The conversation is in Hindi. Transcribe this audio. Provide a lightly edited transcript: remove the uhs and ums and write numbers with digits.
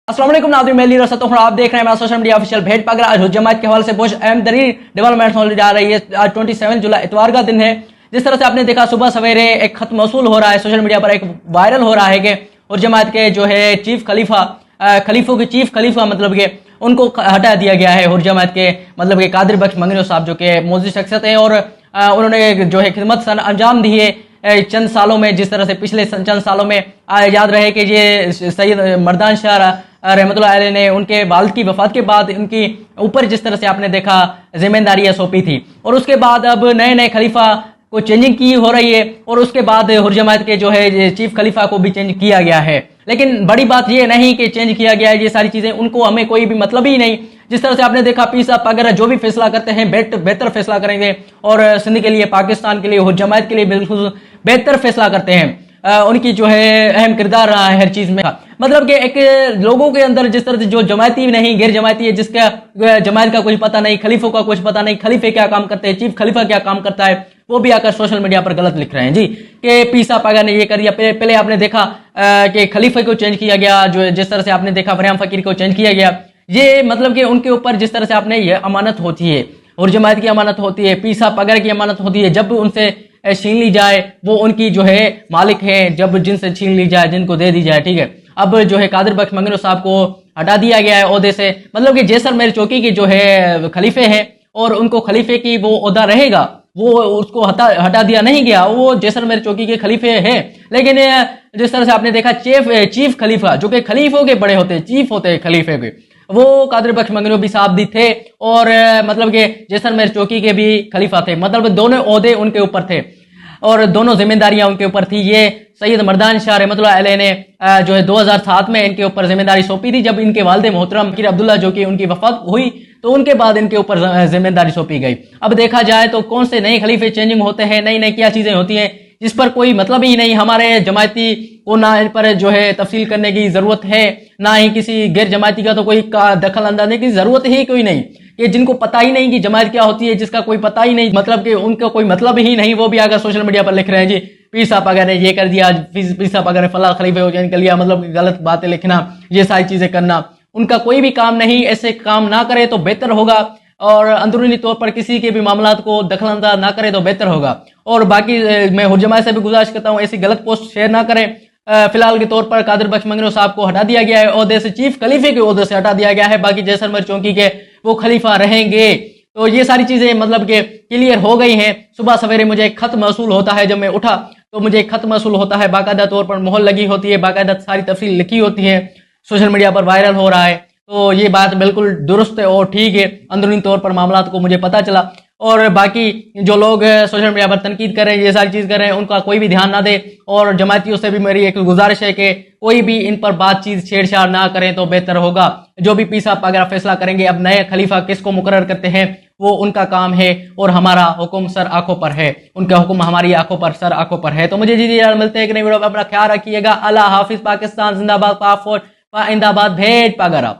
अस्सलाम वालेकुम नाज़रीन, मैं लीर असद हूं और आप देख रहे हैं मेरा सोशल मीडिया ऑफिशियल भेद पागल। आज जमात के हवाले से बहुत अहम तरीन डेवलपमेंट्स होने जा रही है। आज 27 जुलाई इतवार का दिन है। जिस तरह से आपने देखा सुबह सवेरे एक खत मौसूल हो रहा है, सोशल मीडिया पर एक वायरल हो रहा है कि और जमात के जो है चीफ खलीफा खलीफों के चीफ खलीफा मतलब के उनको हटा दिया गया है। और जमात के मतलब के कादिर बख्श मंगनी साहब जो कि मौजूद शख्सियत है और उन्होंने जो है खिदमत अंजाम दी है चंद सालों में। जिस तरह से पिछले चंद सालों में याद रहे कि ये सैयद मर्दान शाह रहमतुल्लाह अलैह ने उनके वालिद की वफात के बाद उनकी ऊपर जिस तरह से आपने देखा जिम्मेदारियां सौंपी थी और उसके बाद अब नए नए खलीफा को चेंजिंग की हो रही है और उसके बाद हुर्जमात के जो है चीफ खलीफा को भी चेंज किया गया है। लेकिन बड़ी बात ये नहीं कि चेंज किया गया है, ये सारी चीजें उनको हमें कोई भी मतलब ही नहीं। जिस तरह से आपने देखा पीर साहब अगर जो भी फैसला करते हैं बेहतर फैसला करेंगे और सिंध के लिए, पाकिस्तान के लिए, हुर्जमात के लिए बिल्कुल बेहतर फैसला करते हैं। उनकी जो है अहम किरदार रहा है हर चीज में। मतलब कि एक लोगों के अंदर जिस तरह से जो जमाती नहीं गैर जमाती है, जिसका जमात का कुछ पता नहीं, खलीफों का कुछ पता नहीं, खलीफे क्या काम करते हैं, चीफ खलीफा क्या काम करता है, वो भी आकर सोशल मीडिया पर गलत लिख रहे हैं जी कि पीसा पागा ने ये कर दिया। पहले आपने देखा कि खलीफे को चेंज किया गया, जो जिस तरह से आपने देखा फरहाम फकीर को चेंज किया गया। ये मतलब कि उनके ऊपर जिस तरह से आपने ये अमानत होती है और जमात की अमानत होती है, पीसा पगार की अमानत होती है, जब उनसे छीन ली जाए वो उनकी जो है मालिक है, जब जिनसे छीन ली जाए जिनको दे दी जाए। ठीक है, अब जो है कादिर बख्श मंगनी साहब को हटा दिया गया है ओहदे से। मतलब कि जैसलमेर चौकी के जो है खलीफे हैं और उनको खलीफे की वो ओहदा रहेगा, वो उसको हटा दिया नहीं गया, वो जैसलमेर चौकी के खलीफे हैं। लेकिन जिस तरह से आपने देखा चीफ खलीफा जो कि खलीफों के बड़े होते हैं, चीफ होते हैं खलीफे के, वो कादिर बख्श मंगनी भी साहब भी थे और मतलब के जैसलमेर चौकी के भी खलीफा थे। मतलब दोनों ओहदे उनके ऊपर थे और दोनों जिम्मेदारियां उनके ऊपर थी। ये सैयद मर्दान शाह रहमतुल्लाह अलैह ने जो है 2007 में इनके ऊपर जिम्मेदारी सौंपी थी। जब इनके वालिद मोहतरम फकीर अब्दुल्ला जो कि उनकी वफात हुई तो उनके बाद इनके ऊपर जिम्मेदारी सौंपी गई। अब देखा जाए तो कौन से नए खलीफे चेंजिंग होते हैं, नई नई क्या चीजें होती हैं जिस पर कोई मतलब ही नहीं। हमारे जमाती को ना इन पर जो है तफसील करने की जरूरत है, ना ही किसी गैर जमाती का तो कोई दखल अंदाजी की जरूरत ही कोई नहीं। ये जिनको पता ही नहीं कि जमात क्या होती है, जिसका कोई पता ही नहीं, मतलब कि उनका कोई मतलब ही नहीं, वो भी आकर सोशल मीडिया पर लिख रहे हैं जी पीर साहब अगर ने ये कर दिया, पीर साहब अगर ने फला खलीफे को चेंज कर लिया। मतलब गलत बातें लिखना, ये सारी चीजें करना उनका कोई भी काम नहीं। ऐसे काम ना करे तो बेहतर होगा और अंदरूनी तौर पर किसी के भी मामलात को दखलंदाज ना करे तो बेहतर होगा। और बाकी मैं हुर्जमात से भी गुजारिश करता हूँ ऐसी गलत पोस्ट शेयर ना करें। फिलहाल के तौर पर कादिर बख्श मंगनी साहब को हटा दिया गया है ओहदे से, चीफ खलीफे के ओहदे से हटा दिया गया है। बाकी जैसलमेर चौकी के वो खलीफा रहेंगे। तो ये सारी चीजें मतलब कि क्लियर हो गई हैं। सुबह सवेरे मुझे एक खत मौसूल होता है, जब मैं उठा तो मुझे एक खत मौसूल होता है, बाकायदा तौर पर मोहर लगी होती है, बाकायदा सारी तफसील लिखी होती है, सोशल मीडिया पर वायरल हो रहा है। तो ये बात बिल्कुल दुरुस्त है और ठीक है। अंदरूनी तौर पर मामला को मुझे पता चला और बाकी जो लोग सोशल मीडिया पर तनकीद कर रहे हैं, ये सारी चीज कर रहे हैं, उनका कोई भी ध्यान ना दे। और जमातियों से भी मेरी एक गुजारिश है कि कोई भी इन पर बातचीत छेड़छाड़ ना करें तो बेहतर होगा। जो भी पीर साहब अगर फैसला करेंगे, अब नए खलीफा किसको मुकर्रर करते हैं वो उनका काम है और हमारा हुक्म सर आंखों पर है, उनका हुक्म हमारी आंखों पर, सर आंखों पर है। तो मुझे जी मिलते हैं कि नहीं वीडियो, अपना ख्याल रखिएगा। अल्लाह हाफिज। पाकिस्तान जिंदाबाद, पाक फौज, इंदाबाद, भेद पागरा।